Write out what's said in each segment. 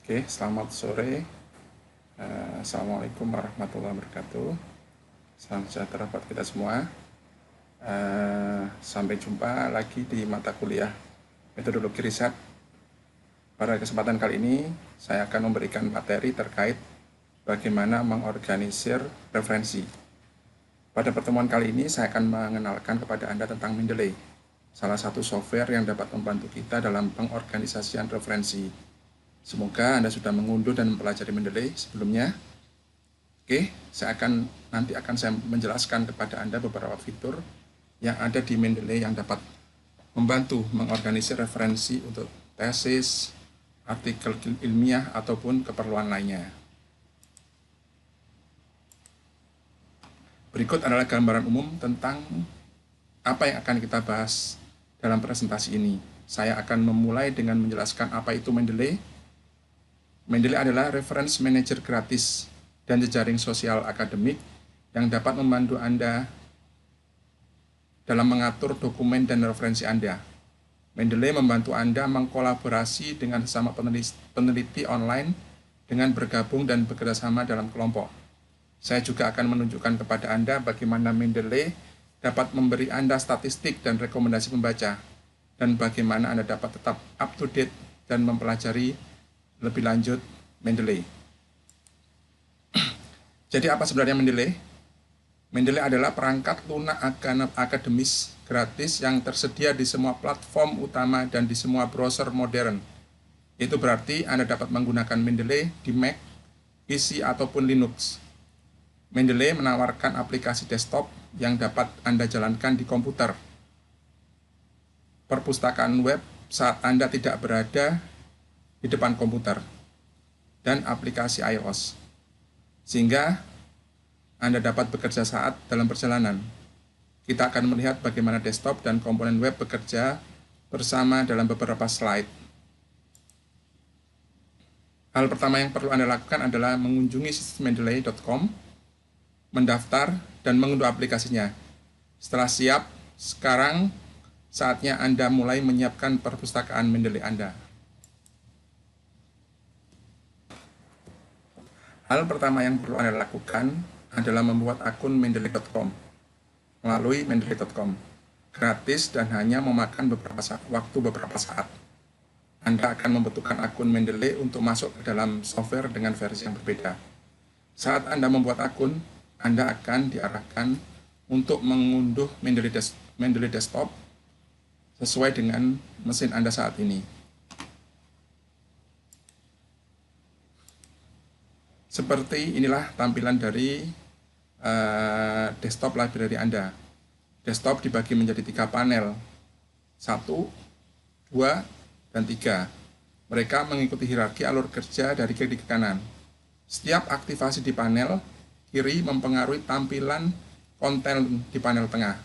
Oke, selamat sore. Assalamualaikum warahmatullahi wabarakatuh. Salam sejahtera buat kita semua. Sampai jumpa lagi di mata kuliah metodologi riset. Pada kesempatan kali ini, saya akan memberikan materi terkait bagaimana mengorganisir referensi. Pada pertemuan kali ini, saya akan mengenalkan kepada Anda tentang Mendeley, salah satu software yang dapat membantu kita dalam pengorganisasian referensi. Semoga Anda sudah mengunduh dan mempelajari Mendeley sebelumnya. Oke, nanti akan saya menjelaskan kepada Anda beberapa fitur yang ada di Mendeley yang dapat membantu mengorganisir referensi untuk tesis, artikel ilmiah, ataupun keperluan lainnya. Berikut adalah gambaran umum tentang apa yang akan kita bahas dalam presentasi ini. Saya akan memulai dengan menjelaskan apa itu Mendeley. Mendeley adalah reference manager gratis dan jejaring sosial akademik yang dapat membantu Anda dalam mengatur dokumen dan referensi Anda. Mendeley membantu Anda mengkolaborasi dengan sesama peneliti online dengan bergabung dan bekerjasama dalam kelompok. Saya juga akan menunjukkan kepada Anda bagaimana Mendeley dapat memberi Anda statistik dan rekomendasi pembaca, dan bagaimana Anda dapat tetap up to date dan mempelajari lebih lanjut Mendeley. Jadi apa sebenarnya Mendeley? Mendeley adalah perangkat lunak akademis gratis yang tersedia di semua platform utama dan di semua browser modern. Itu berarti Anda dapat menggunakan Mendeley di Mac, PC, ataupun Linux. Mendeley menawarkan aplikasi desktop yang dapat Anda jalankan di komputer, perpustakaan web saat Anda tidak berada di depan komputer, dan aplikasi iOS, sehingga Anda dapat bekerja saat dalam perjalanan. Kita akan melihat bagaimana desktop dan komponen web bekerja bersama dalam beberapa slide. Hal pertama yang perlu Anda lakukan adalah mengunjungi situs mendeley.com, mendaftar, dan mengunduh aplikasinya. Setelah siap, sekarang saatnya Anda mulai menyiapkan perpustakaan Mendeley Anda. Hal pertama yang perlu Anda lakukan adalah membuat akun mendeley.com melalui mendeley.com. Gratis dan hanya memakan beberapa saat. Anda akan membutuhkan akun Mendeley untuk masuk ke dalam software dengan versi yang berbeda. Saat Anda membuat akun, Anda akan diarahkan untuk mengunduh Mendeley Desktop sesuai dengan mesin Anda saat ini. Seperti inilah tampilan dari desktop library Anda. Desktop dibagi menjadi 3 panel, 1, 2, dan 3. Mereka mengikuti hierarki alur kerja dari kiri ke kanan. Setiap aktivasi di panel kiri mempengaruhi tampilan konten di panel tengah,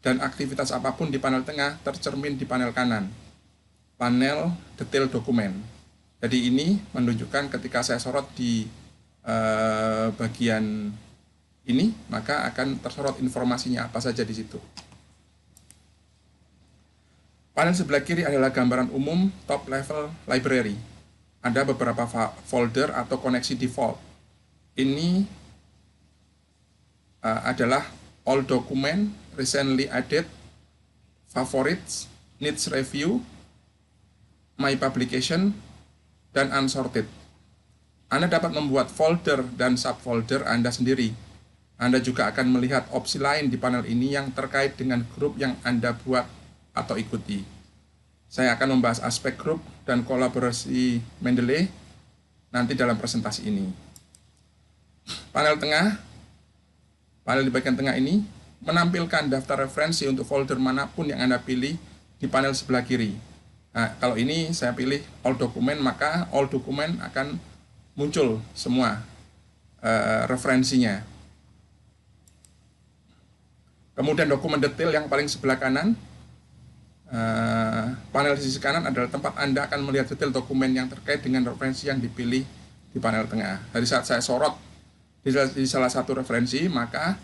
dan aktivitas apapun di panel tengah tercermin di panel kanan, panel detail dokumen. Jadi ini menunjukkan ketika saya sorot di bagian ini, maka akan tersorot informasinya apa saja di situ. Panel sebelah kiri adalah gambaran umum top level library. Ada beberapa folder atau koneksi default. Ini adalah all document, recently added, favorites, needs review, my publication, dan unsorted. Anda dapat membuat folder dan subfolder Anda sendiri. Anda juga akan melihat opsi lain di panel ini yang terkait dengan grup yang Anda buat atau ikuti. Saya akan membahas aspek grup dan kolaborasi Mendeley nanti dalam presentasi ini. Panel di bagian tengah ini menampilkan daftar referensi untuk folder manapun yang Anda pilih di panel sebelah kiri. Nah, kalau ini saya pilih all document, maka all document akan muncul semua referensinya. Kemudian dokumen detail yang paling sebelah kanan, panel di sisi kanan adalah tempat Anda akan melihat detail dokumen yang terkait dengan referensi yang dipilih di panel tengah. Dari saat saya sorot di salah satu referensi, maka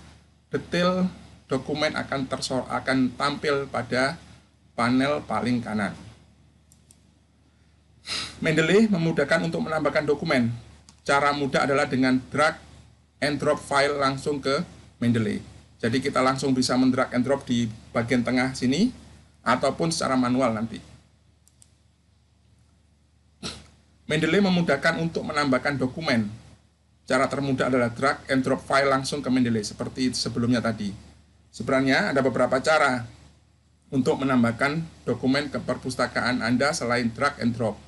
detail dokumen akan tampil pada panel paling kanan. Mendeley memudahkan untuk menambahkan dokumen. Cara mudah adalah dengan drag and drop file langsung ke Mendeley. Jadi kita langsung bisa mendrag and drop di bagian tengah sini ataupun secara manual nanti. Mendeley memudahkan untuk menambahkan dokumen. Cara termudah adalah drag and drop file langsung ke Mendeley seperti sebelumnya tadi. Sebenarnya ada beberapa cara untuk menambahkan dokumen ke perpustakaan Anda selain drag and drop.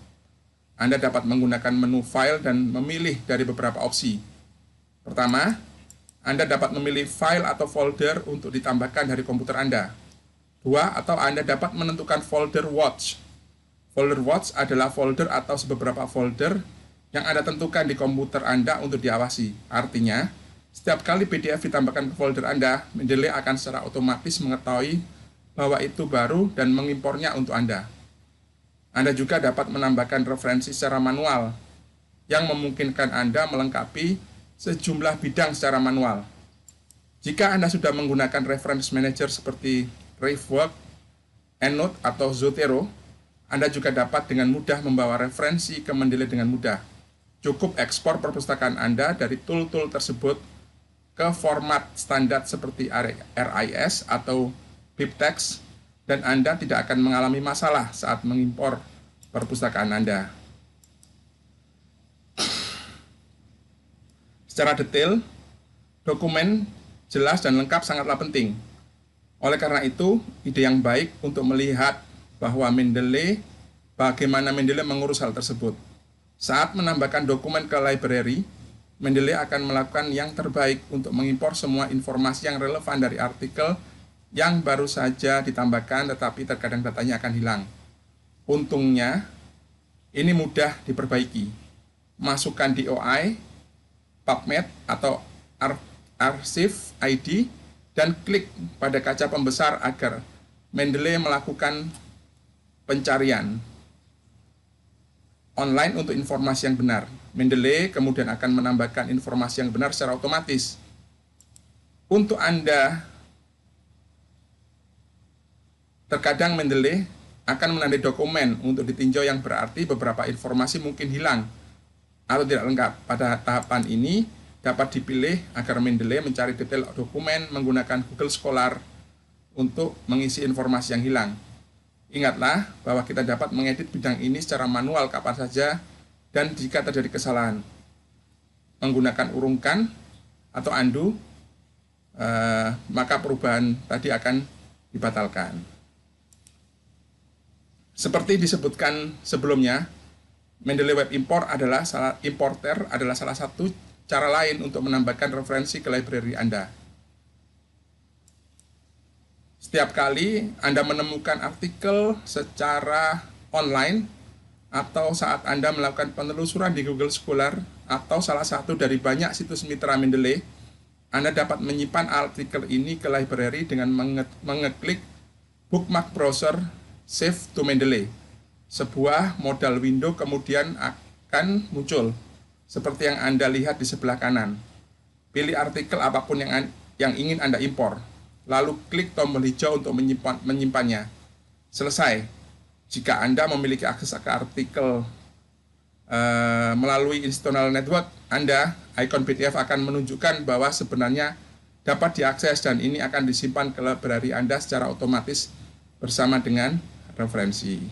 Anda dapat menggunakan menu file dan memilih dari beberapa opsi. Pertama, Anda dapat memilih file atau folder untuk ditambahkan dari komputer Anda. Dua, atau Anda dapat menentukan folder watch. Folder watch adalah folder atau beberapa folder yang Anda tentukan di komputer Anda untuk diawasi. Artinya, setiap kali PDF ditambahkan ke folder Anda, Mendeley akan secara otomatis mengetahui bahwa itu baru dan mengimpornya untuk Anda. Anda juga dapat menambahkan referensi secara manual yang memungkinkan Anda melengkapi sejumlah bidang secara manual. Jika Anda sudah menggunakan reference manager seperti Riveworks, EndNote, atau Zotero, Anda juga dapat dengan mudah membawa referensi ke Mendeley dengan mudah. Cukup ekspor perpustakaan Anda dari tool-tool tersebut ke format standar seperti RIS atau BibTeX, dan Anda tidak akan mengalami masalah saat mengimpor perpustakaan Anda. Secara detail, dokumen jelas dan lengkap sangatlah penting. Oleh karena itu, ide yang baik untuk melihat bahwa bagaimana Mendeley mengurus hal tersebut. Saat menambahkan dokumen ke library, Mendeley akan melakukan yang terbaik untuk mengimpor semua informasi yang relevan dari artikel yang baru saja ditambahkan, tetapi terkadang datanya akan hilang. Untungnya, ini mudah diperbaiki. Masukkan DOI, PubMed atau Archive ID, dan klik pada kaca pembesar agar Mendeley melakukan pencarian online untuk informasi yang benar. Mendeley kemudian akan menambahkan informasi yang benar secara otomatis. Untuk Anda, terkadang Mendeley akan menandai dokumen untuk ditinjau yang berarti beberapa informasi mungkin hilang atau tidak lengkap. Pada tahapan ini dapat dipilih agar Mendeley mencari detail dokumen menggunakan Google Scholar untuk mengisi informasi yang hilang. Ingatlah bahwa kita dapat mengedit bidang ini secara manual kapan saja dan jika terjadi kesalahan. Menggunakan urungkan atau undo, maka perubahan tadi akan dibatalkan. Seperti disebutkan sebelumnya, Mendeley Web Import adalah salah satu cara lain untuk menambahkan referensi ke library Anda. Setiap kali Anda menemukan artikel secara online atau saat Anda melakukan penelusuran di Google Scholar atau salah satu dari banyak situs mitra Mendeley, Anda dapat menyimpan artikel ini ke library dengan mengeklik bookmark browser Save to Mendeley. Sebuah modal window kemudian akan muncul, seperti yang Anda lihat di sebelah kanan. Pilih artikel apapun yang ingin Anda impor, lalu klik tombol hijau untuk menyimpannya. Selesai. Jika Anda memiliki akses ke artikel melalui external network Anda, ikon PDF akan menunjukkan bahwa sebenarnya dapat diakses dan ini akan disimpan ke library Anda secara otomatis bersama dengan referensi.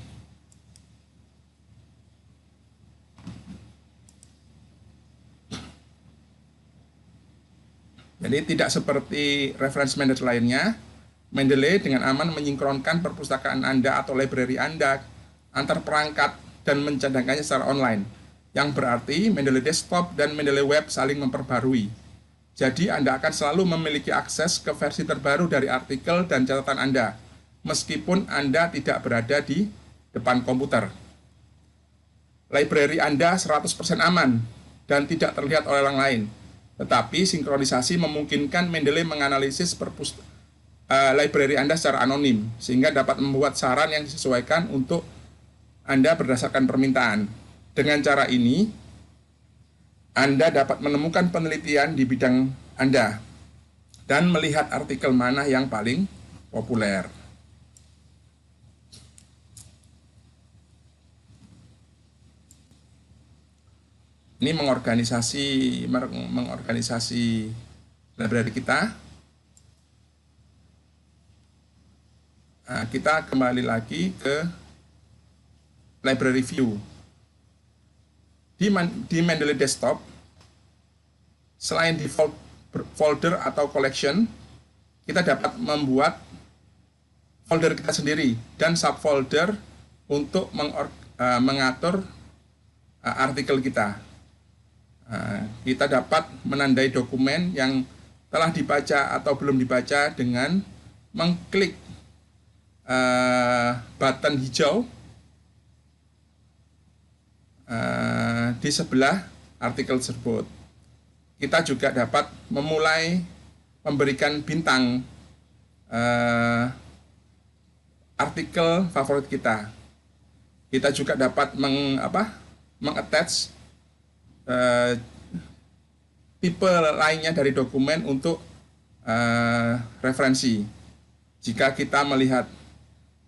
Jadi tidak seperti reference manager lainnya, Mendeley dengan aman menyinkronkan perpustakaan Anda atau library Anda antar perangkat dan mencadangkannya secara online, yang berarti Mendeley Desktop dan Mendeley Web saling memperbarui. Jadi Anda akan selalu memiliki akses ke versi terbaru dari artikel dan catatan Anda, meskipun Anda tidak berada di depan komputer. Library Anda 100% aman dan tidak terlihat oleh orang lain. Tetapi sinkronisasi memungkinkan Mendeley menganalisis library Anda secara anonim, sehingga dapat membuat saran yang disesuaikan untuk Anda berdasarkan permintaan. Dengan cara ini, Anda dapat menemukan penelitian di bidang Anda dan melihat artikel mana yang paling populer. Ini mengorganisasi library kita. Nah, kita kembali lagi ke library view. Di Mendeley Desktop, selain default folder atau collection, kita dapat membuat folder kita sendiri dan subfolder untuk mengatur artikel kita. Kita dapat menandai dokumen yang telah dibaca atau belum dibaca dengan mengklik button hijau di sebelah artikel tersebut. Kita juga dapat memulai memberikan bintang artikel favorit kita. Kita juga dapat mengattach tipe lainnya dari dokumen untuk referensi. Jika kita melihat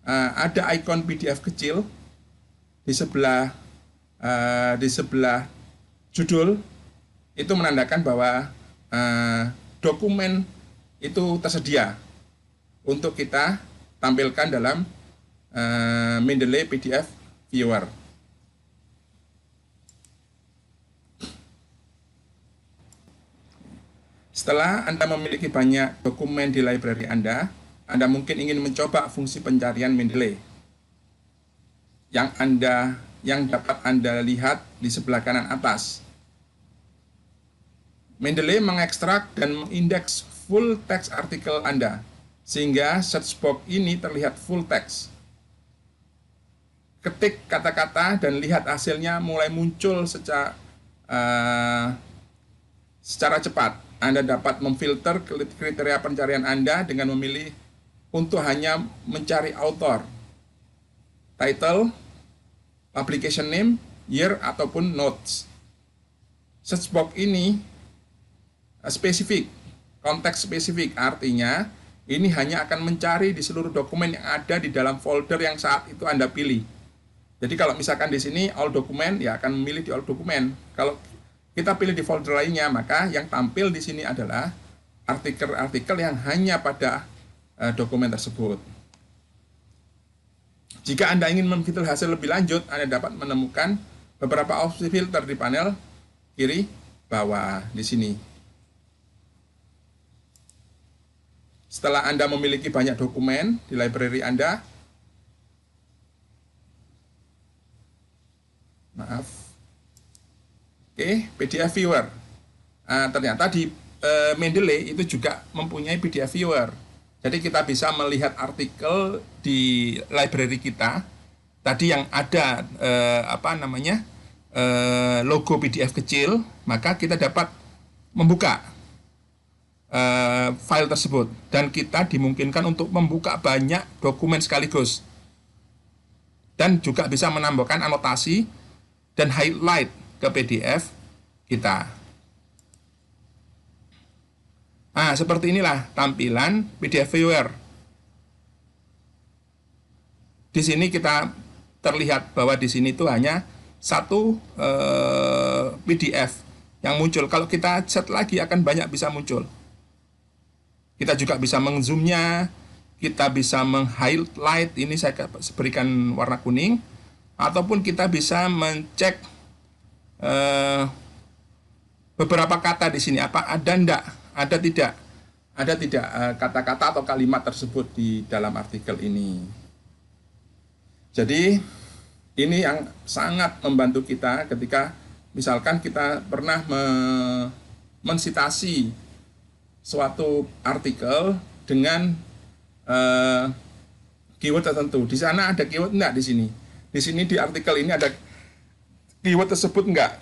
ada ikon PDF kecil di sebelah judul, itu menandakan bahwa dokumen itu tersedia untuk kita tampilkan dalam Mendeley PDF Viewer. Setelah Anda memiliki banyak dokumen di library Anda mungkin ingin mencoba fungsi pencarian Mendeley yang dapat Anda lihat di sebelah kanan atas. Mendeley mengekstrak dan mengindeks full text artikel Anda, sehingga search box ini terlihat full text. Ketik kata-kata dan lihat hasilnya mulai muncul secara cepat. Anda dapat memfilter kriteria pencarian Anda dengan memilih untuk hanya mencari author, title, publication name, year, ataupun notes. Search box ini spesifik, konteks spesifik, artinya ini hanya akan mencari di seluruh dokumen yang ada di dalam folder yang saat itu Anda pilih. Jadi kalau misalkan di sini all dokumen, ya akan memilih di all dokumen. Kalau kita pilih di folder lainnya, maka yang tampil di sini adalah artikel-artikel yang hanya pada dokumen tersebut. Jika Anda ingin memfilter hasil lebih lanjut, Anda dapat menemukan beberapa opsi filter di panel kiri bawah di sini. Setelah Anda memiliki banyak dokumen di library Anda, PDF Viewer. Ternyata di Mendeley itu juga mempunyai PDF Viewer. Jadi kita bisa melihat artikel di library kita tadi yang ada logo PDF kecil, maka kita dapat membuka file tersebut dan kita dimungkinkan untuk membuka banyak dokumen sekaligus dan juga bisa menambahkan anotasi dan highlight ke PDF kita. Nah, seperti inilah tampilan PDF Viewer. Di sini kita terlihat bahwa di sini itu hanya satu PDF yang muncul. Kalau kita set lagi akan banyak bisa muncul. Kita juga bisa mengzoomnya, kita bisa meng-highlight, ini saya berikan warna kuning, ataupun kita bisa mencek beberapa kata di sini, apa ada tidak kata-kata atau kalimat tersebut di dalam artikel ini. Jadi ini yang sangat membantu kita ketika misalkan kita pernah mensitasi suatu artikel dengan keyword tertentu. Di sana ada keyword enggak di sini? Di sini di artikel ini ada keyword tersebut enggak?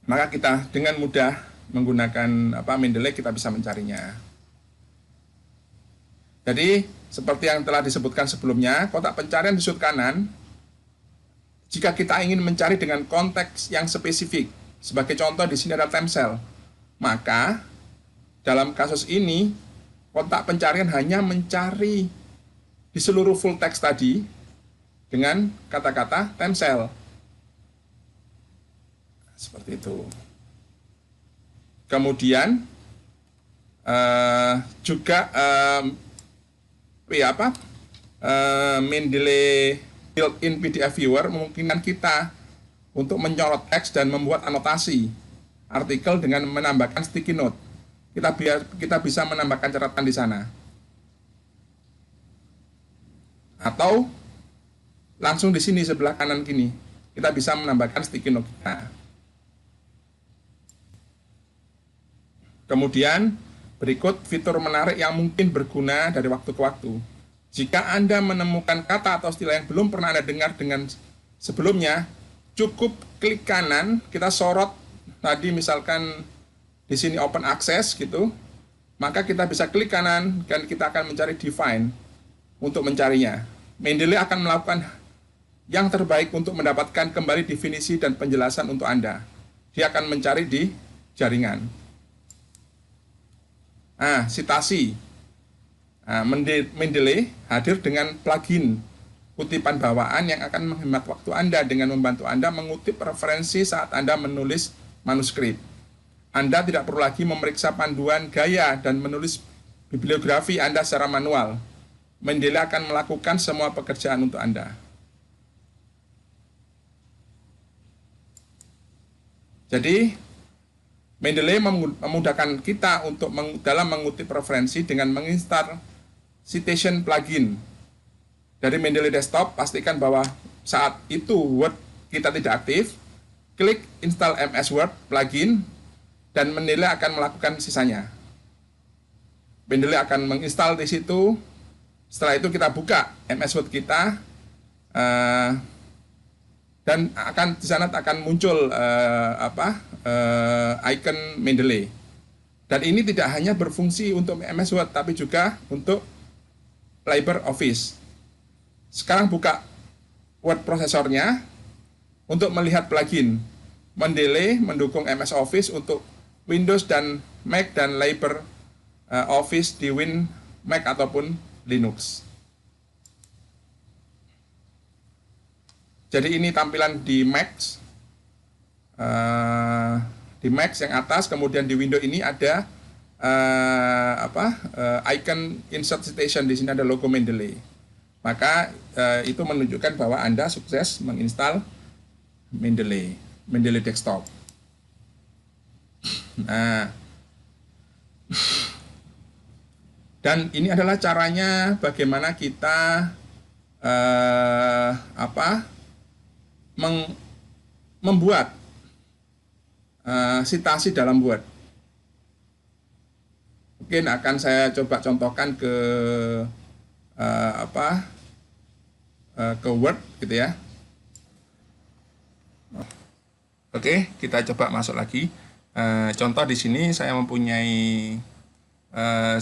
Maka kita dengan mudah menggunakan Mendeley kita bisa mencarinya. Jadi seperti yang telah disebutkan sebelumnya, kotak pencarian di sudut kanan, jika kita ingin mencari dengan konteks yang spesifik, sebagai contoh di sini ada Temsel, maka dalam kasus ini kotak pencarian hanya mencari di seluruh full text tadi dengan kata-kata Temsel. Seperti itu. Kemudian juga Mendeley built-in PDF viewer memungkinkan kita untuk menyorot teks dan membuat anotasi artikel dengan menambahkan sticky note. Kita bisa menambahkan catatan di sana. Atau langsung di sini sebelah kanan gini, kita bisa menambahkan sticky note kita. Kemudian berikut fitur menarik yang mungkin berguna dari waktu ke waktu. Jika Anda menemukan kata atau istilah yang belum pernah Anda dengar dengan sebelumnya, cukup klik kanan, kita sorot tadi misalkan di sini open access gitu, maka kita bisa klik kanan dan kita akan mencari define untuk mencarinya. Mendeley akan melakukan yang terbaik untuk mendapatkan kembali definisi dan penjelasan untuk Anda. Dia akan mencari di jaringan. Sitasi. Mendeley hadir dengan plugin kutipan bawaan yang akan menghemat waktu Anda dengan membantu Anda mengutip referensi saat Anda menulis manuskrip. Anda tidak perlu lagi memeriksa panduan gaya dan menulis bibliografi Anda secara manual. Mendeley akan melakukan semua pekerjaan untuk Anda. Jadi, Mendeley memudahkan kita untuk dalam mengutip referensi dengan menginstal citation plugin. Dari Mendeley Desktop, pastikan bahwa saat itu Word kita tidak aktif, klik install MS Word plugin, dan Mendeley akan melakukan sisanya. Mendeley akan menginstal di situ. Setelah itu kita buka MS Word kita, dan di sana akan muncul icon Mendeley. Dan ini tidak hanya berfungsi untuk MS Word, tapi juga untuk LibreOffice. Sekarang buka word prosesornya untuk melihat plugin. Mendeley mendukung MS Office untuk Windows dan Mac dan LibreOffice di Mac ataupun Linux. Jadi ini tampilan di Mac. Di Mac yang atas, kemudian di Windows ini ada icon insert citation. Di sini ada logo Mendeley. Maka itu menunjukkan bahwa Anda sukses menginstal Mendeley Desktop. Dan ini adalah caranya bagaimana kita membuat sitasi dalam Word. Mungkin akan saya coba contohkan ke Word gitu ya. Oke, kita coba masuk lagi. Contoh di sini saya mempunyai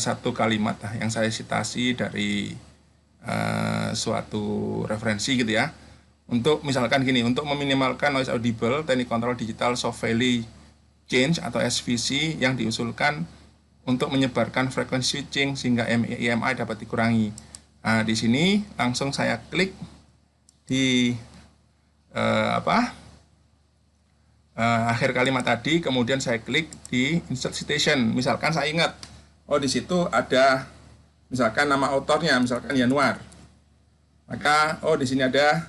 satu kalimat yang saya citasi dari suatu referensi gitu ya. Untuk misalkan gini, untuk meminimalkan noise audible, teknik kontrol digital soft valley change atau SVC yang diusulkan untuk menyebarkan frekuensi switching sehingga EMI dapat dikurangi. Di sini langsung saya klik di akhir kalimat tadi, kemudian saya klik di insert citation. Misalkan saya ingat, di situ ada misalkan nama autornya, misalkan Yanuar. Maka di sini ada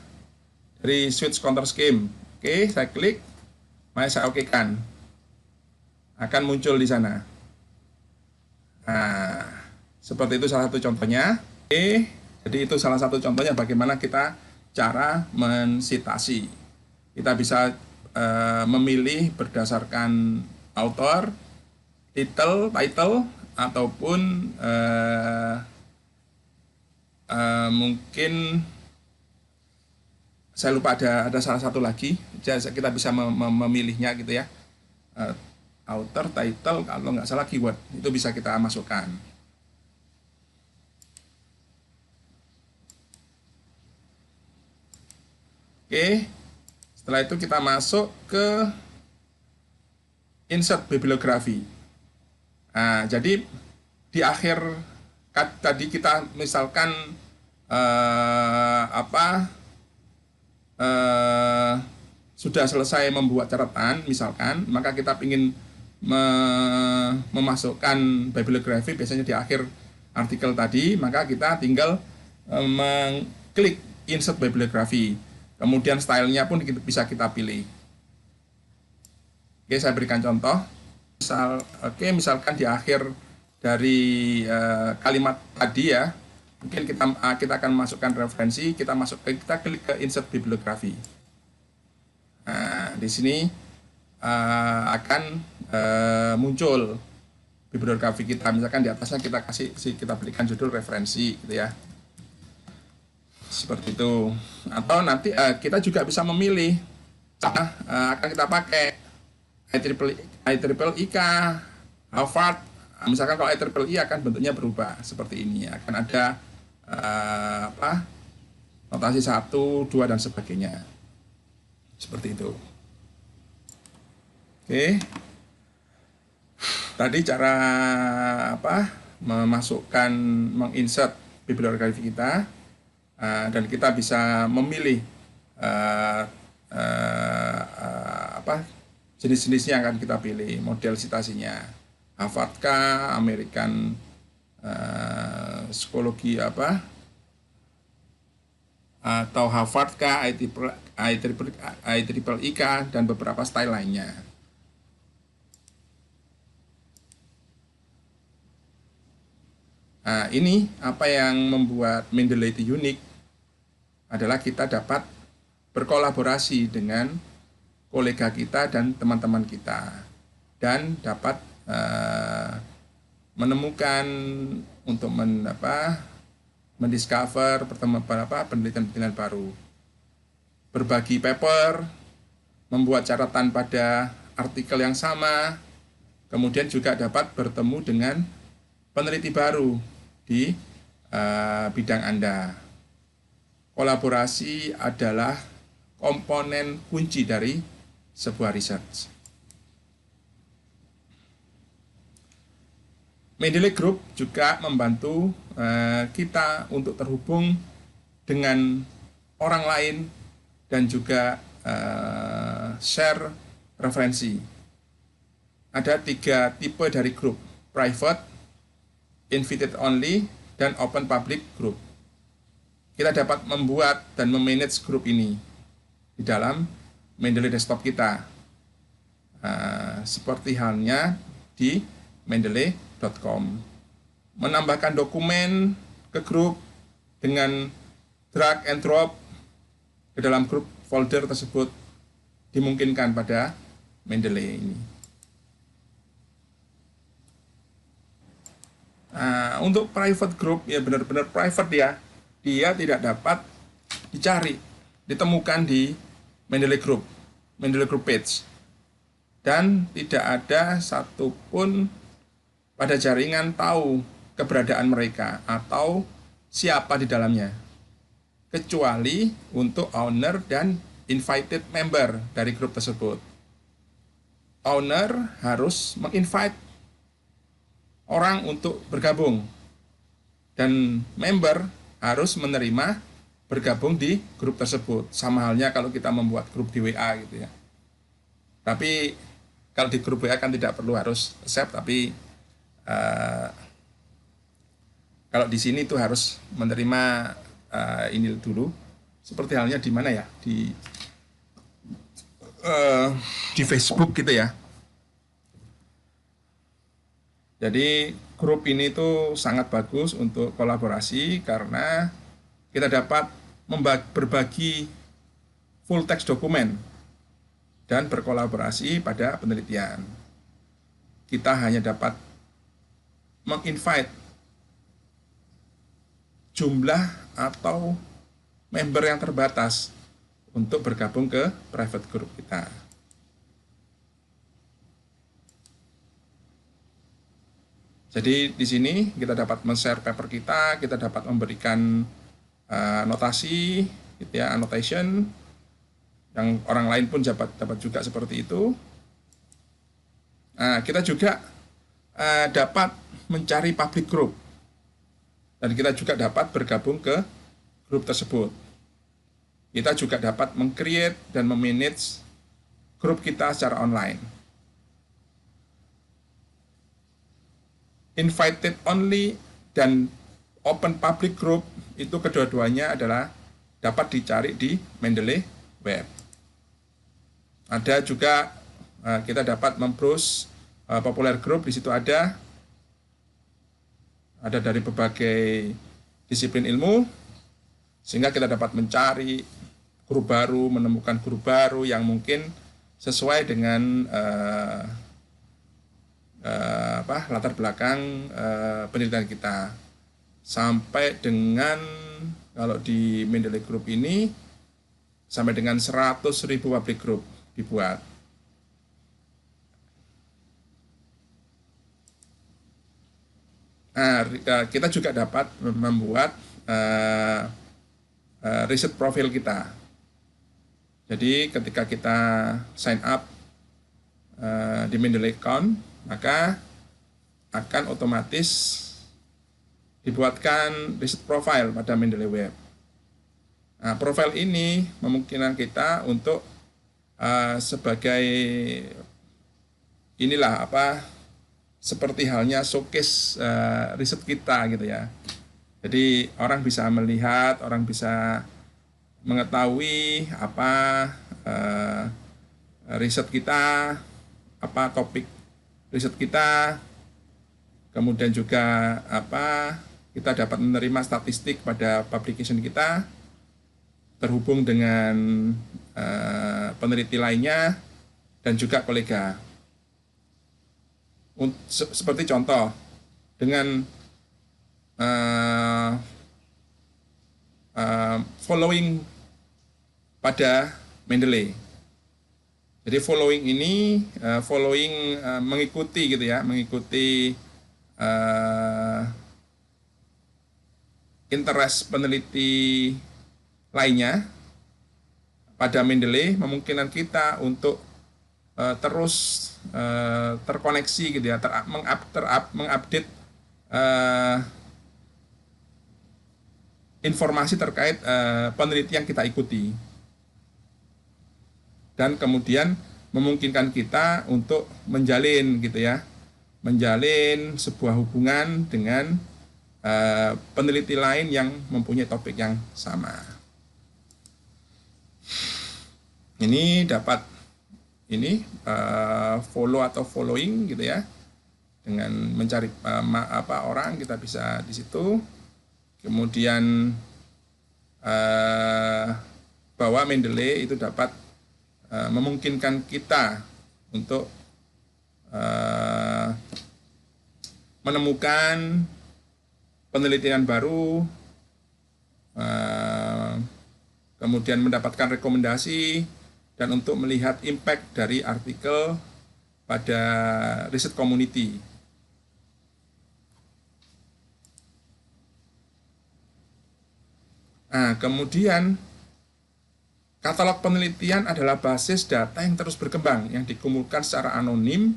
dari switch counter scheme. Oke, saya klik, maka saya okekan. Akan muncul di sana. Seperti itu salah satu contohnya. Oke, jadi itu salah satu contohnya bagaimana kita cara mensitasi. Kita bisa memilih berdasarkan author, title, ataupun mungkin saya lupa ada salah satu lagi. Kita bisa memilihnya gitu ya. Author, title, kalau nggak salah keyword, itu bisa kita masukkan. Oke, setelah itu kita masuk ke insert bibliografi. Jadi di akhir tadi kita misalkan sudah selesai membuat catatan, misalkan, maka kita ingin memasukkan bibliografi biasanya di akhir artikel tadi, maka kita tinggal mengklik insert bibliografi. Kemudian stylenya pun bisa kita pilih. Oke, saya berikan contoh. Misalkan di akhir dari kalimat tadi ya, mungkin kita akan masukkan referensi, kita klik ke insert bibliografi. Nah, di sini akan muncul bibliografi kita. Misalkan di atasnya kita berikan judul referensi, gitu ya. Seperti itu. Atau nanti kita juga bisa memilih akan kita pakai IEEE, Harvard. Misalkan kalau IEEE akan bentuknya berubah seperti ini, akan ada notasi 1, 2 dan sebagainya. Seperti itu. Oke. Tadi cara menginsert bibliografi kita, dan kita bisa memilih jenis-jenisnya yang akan kita pilih, model citasinya, Harvard kah, American psikologi atau Harvard kah, IEEE kah, dan beberapa style lainnya. Nah, ini apa yang membuat Mendeley itu unik adalah kita dapat berkolaborasi dengan kolega kita dan teman-teman kita, dan dapat menemukan untuk mendiscover penelitian-penelitian baru, berbagi paper, membuat catatan pada artikel yang sama, kemudian juga dapat bertemu dengan peneliti baru di bidang Anda. Kolaborasi adalah komponen kunci dari sebuah research. Mendeley Group juga membantu kita untuk terhubung dengan orang lain dan juga share referensi. Ada 3 tipe dari grup: private, invited only, dan open public group. Kita dapat membuat dan memanage grup ini di dalam Mendeley desktop kita, seperti halnya di mendeley.com. Menambahkan dokumen ke grup dengan drag and drop ke dalam grup folder tersebut dimungkinkan pada Mendeley ini. Nah, untuk private group ya benar-benar private dia tidak dapat dicari, ditemukan di Mendeley Group page, dan tidak ada satupun pada jaringan tahu keberadaan mereka atau siapa di dalamnya, kecuali untuk owner dan invited member dari grup tersebut. Owner harus menginvite orang untuk bergabung, dan member harus menerima bergabung di grup tersebut. Sama halnya kalau kita membuat grup di WA gitu ya. Tapi kalau di grup WA kan tidak perlu harus accept, tapi kalau di sini itu harus menerima ini dulu. Seperti halnya di mana ya? Di Facebook gitu ya. Jadi grup ini tuh sangat bagus untuk kolaborasi karena kita dapat berbagi full text dokumen dan berkolaborasi pada penelitian. Kita hanya dapat menginvite jumlah atau member yang terbatas untuk bergabung ke private group kita. Jadi di sini kita dapat men-share paper kita dapat memberikan notasi, gitu ya, annotation, yang orang lain pun dapat juga seperti itu. Nah, kita juga dapat mencari public group, dan kita juga dapat bergabung ke grup tersebut. Kita juga dapat meng-create dan memanage grup kita secara online. Invited only dan open public group itu kedua-duanya adalah dapat dicari di Mendeley Web. Ada juga kita dapat membrowse popular group, di situ ada dari berbagai disiplin ilmu, sehingga kita dapat mencari grup baru, menemukan grup baru yang mungkin sesuai dengan latar belakang penelitian kita. Sampai dengan kalau di Mendeley Group ini sampai dengan 100.000 public group dibuat. Nah, kita juga dapat membuat riset profil kita. Jadi ketika kita sign up di Mendeley account, maka akan otomatis dibuatkan riset profile pada Mendeley Web. Nah, profil ini memungkinkan kita untuk sebagai inilah seperti halnya showcase riset kita gitu ya. Jadi orang bisa melihat, orang bisa mengetahui apa riset kita, apa topik riset kita, kemudian juga kita dapat menerima statistik pada publication kita terhubung dengan peneliti lainnya dan juga kolega. Seperti contoh, dengan following pada Mendeley. Jadi following ini mengikuti gitu ya, mengikuti interest peneliti lainnya pada Mendeley memungkinkan kita untuk terus terkoneksi gitu ya, mengupdate informasi terkait penelitian yang kita ikuti, dan kemudian memungkinkan kita untuk menjalin gitu ya, menjalin sebuah hubungan dengan peneliti lain yang mempunyai topik yang sama. Ini dapat follow atau following gitu ya, dengan mencari orang, kita bisa di situ. Kemudian bahwa Mendeley itu dapat memungkinkan kita untuk menemukan penelitian baru, kemudian mendapatkan rekomendasi, dan untuk melihat impact dari artikel pada riset community. Nah, kemudian katalog penelitian adalah basis data yang terus berkembang, yang dikumpulkan secara anonim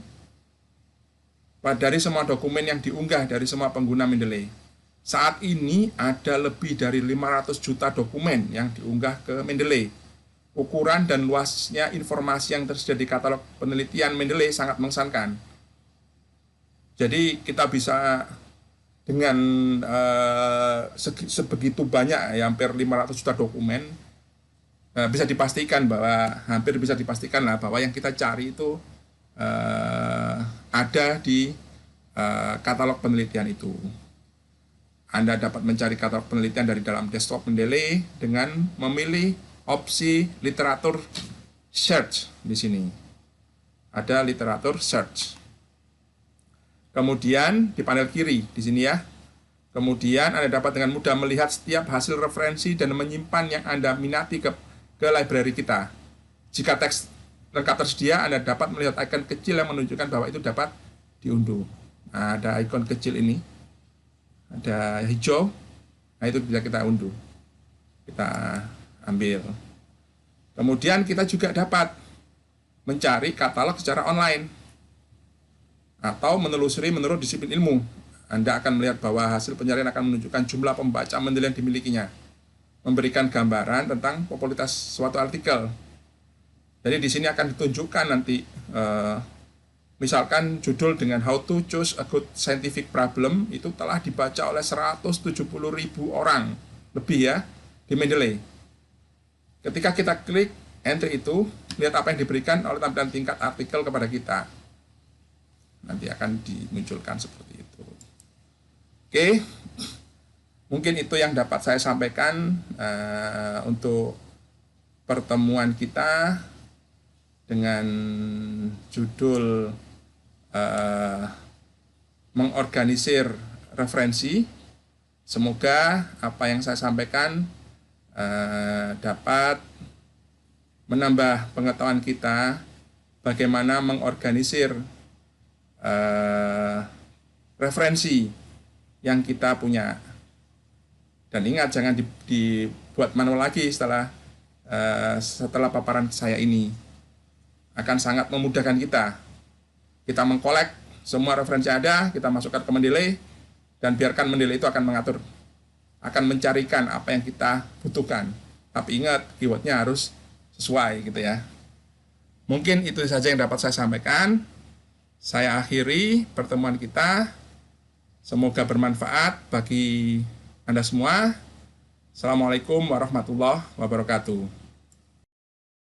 dari semua dokumen yang diunggah dari semua pengguna Mendeley. Saat ini ada lebih dari 500 juta dokumen yang diunggah ke Mendeley. Ukuran dan luasnya informasi yang tersedia di katalog penelitian Mendeley sangat mengesankan. Jadi kita bisa dengan sebegitu banyak, hampir 500 juta dokumen, bisa dipastikan bahwa yang kita cari itu ada di katalog penelitian itu. Anda dapat mencari katalog penelitian dari dalam desktop Mendeley dengan memilih opsi literatur search di sini. Ada literatur search. Kemudian di panel kiri di sini ya. Kemudian Anda dapat dengan mudah melihat setiap hasil referensi dan menyimpan yang Anda minati ke library kita. Jika teks lengkap tersedia, Anda dapat melihat ikon kecil yang menunjukkan bahwa itu dapat diunduh. Nah, ada ikon kecil ini, ada hijau, nah itu bisa kita unduh, kita ambil. Kemudian kita juga dapat mencari katalog secara online atau menelusuri menurut disiplin ilmu. Anda akan melihat bahwa hasil pencarian akan menunjukkan jumlah pembaca Mendeley yang dimilikinya, memberikan gambaran tentang popularitas suatu artikel. Jadi di sini akan ditunjukkan nanti misalkan judul dengan How to Choose a Good Scientific Problem itu telah dibaca oleh 170.000 orang lebih ya di Mendeley. Ketika kita klik entry itu, lihat apa yang diberikan oleh tampilan tingkat artikel kepada kita. Nanti akan dimunculkan seperti itu. Oke, mungkin itu yang dapat saya sampaikan untuk pertemuan kita dengan judul mengorganisir referensi. Semoga apa yang saya sampaikan dapat menambah pengetahuan kita bagaimana mengorganisir referensi yang kita punya. Dan ingat, jangan dibuat manual lagi setelah paparan saya ini. Akan sangat memudahkan kita. Kita mengkolek semua referensi ada, kita masukkan ke Mendeley, dan biarkan Mendeley itu akan mengatur, akan mencarikan apa yang kita butuhkan. Tapi ingat, keywordnya harus sesuai gitu ya. Mungkin itu saja yang dapat saya sampaikan. Saya akhiri pertemuan kita. Semoga bermanfaat bagi Anda semua. Assalamualaikum warahmatullahi wabarakatuh.